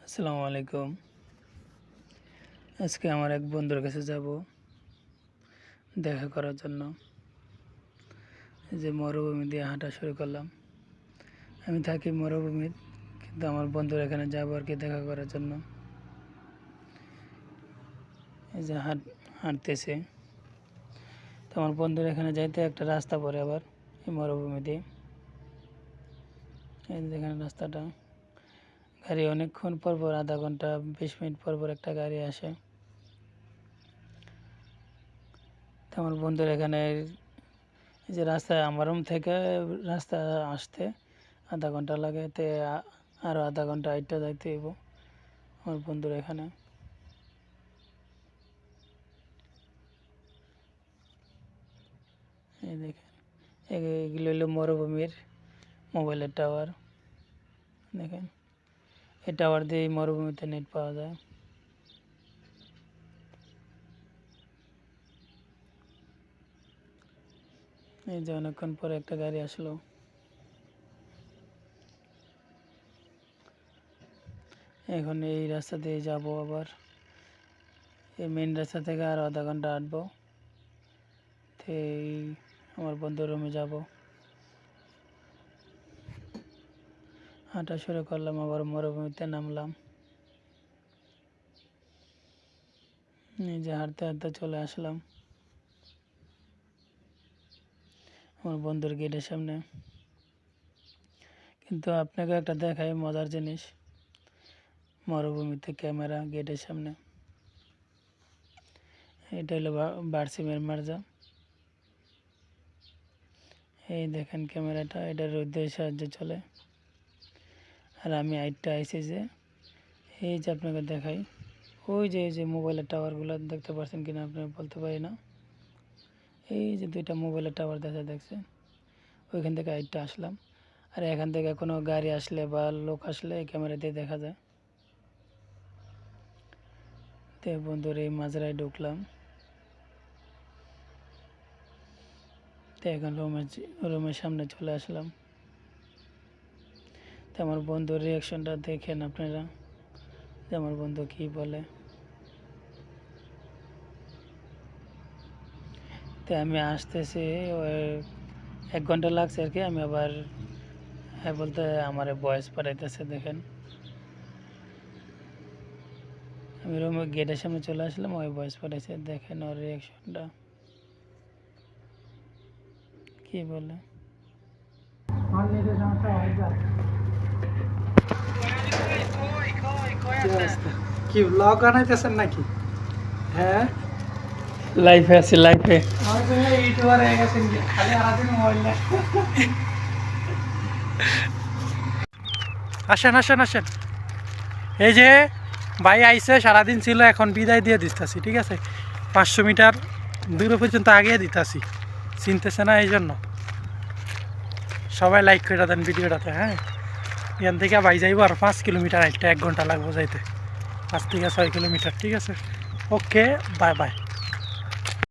আসসালামু আলাইকুম। আজকে আমার এক বন্ধুর কাছে যাব দেখা করার জন্য। এই যে মরুভূমি দিয়ে হাঁটা শুরু করলাম। আমি থাকি মরুভূমির, কিন্তু আমার বন্ধুর এখানে যাবো আর কি দেখা করার জন্য। এই যে হাঁটতেছে। তো আমার বন্ধুর এখানে যাইতে একটা রাস্তা পড়ে আবার এই মরুভূমি দিয়ে। এই যেখানে রাস্তাটা, গাড়ি অনেকক্ষণ পর আধা ঘন্টা 20 মিনিট পর একটা গাড়ি আসে। তো আমার বন্ধুর এখানে এই যে রাস্তায় আমার রুম থেকে রাস্তা আসতে আধা ঘন্টা লাগে, তে আরও আধা ঘন্টা হাইটটা যাইতে হইব আমার বন্ধুর এখানে। এই দেখেন, এগুলো হলো মরুভূমির মোবাইলের টাওয়ার। দেখেন, এই টাওয়ার দিয়ে মরুভূমিতে নেট পাওয়া যায়। এই যে অনেকক্ষণ পরে একটা গাড়ি আসলো। এখন এই রাস্তা দিয়ে যাব, আবার এই মেন রাস্তা থেকে আরও আধা ঘন্টা হাঁটবো। তো আমার বন্ধুর রুমে যাব। হাঁটা শুরু করলাম, আবার মরুভূমিতে নামলাম। এই যে হাঁটতে হাঁটতে চলে আসলাম আমার বন্ধুর গেটের সামনে। কিন্তু আপনাকে একটা দেখাই মজার জিনিস, মরুভূমিতে ক্যামেরা গেটের সামনে। এটা হলো বার্সিমের মার্জা। এই দেখেন ক্যামেরাটা, এটা রোদের সাহায্যে চলে। আর আমি আইটটা আইসি যে, এই যে আপনাকে দেখাই, ওই যে মোবাইলের টাওয়ারগুলো দেখতে পাচ্ছেন কিনা আপনি বলতে পারি না। এই যে দুইটা মোবাইলের টাওয়ার দেখছেন, ওইখান থেকে আইটটা আসলাম। আর এখান থেকে কোনো গাড়ি আসলে বা লোক আসলে এই ক্যামেরা দিয়ে দেখা যায়। তো বন্ধুর এই মাজরায় ঢুকলাম। তো এখন রুমের সামনে চলে আসলাম। তো আমার বন্ধুর রিয়াকশনটা দেখেন আপনারা, যে আমার বন্ধু কী বলে। তো আমি আসতেছি, ওই 1 ঘন্টা লাগছে আর কি। আমি আবার হ্যাঁ বলতে আমার ভয়েস পাঠাইতেছে। দেখেন, আমি রুমে গেটের সামনে চলে আসলাম, ওই ভয়েস পাঠাইছে। দেখেন ওর রিয়াকশনটা কি বলে। কি ব্লগ বানাইতেছেন নাকি? হ্যাঁ, লাইফে আছি, লাইফে। ইউটিউবার হয়ে গেছেন কি? খালি আরাদিন মোবাইল নেয়। আসেন আসেন আসেন, এই যে ভাই আইসে, সারাদিন ছিল, এখন বিদায় দিয়ে দিতেছি। ঠিক আছে, 500 মিটার দূর পর্যন্ত আগিয়ে দিতেছি, চিনতেছে না, এই জন্য সবাই লাইক করে দেন ভিডিওটাতে। হ্যাঁ, এখান থেকে ভাই যাইব আর 5 কিলোমিটার, 1 ঘন্টা লাগবো যাইতে, 5 থেকে 6 কিলোমিটার। ঠিক আছে, ওকে, বাই বাই।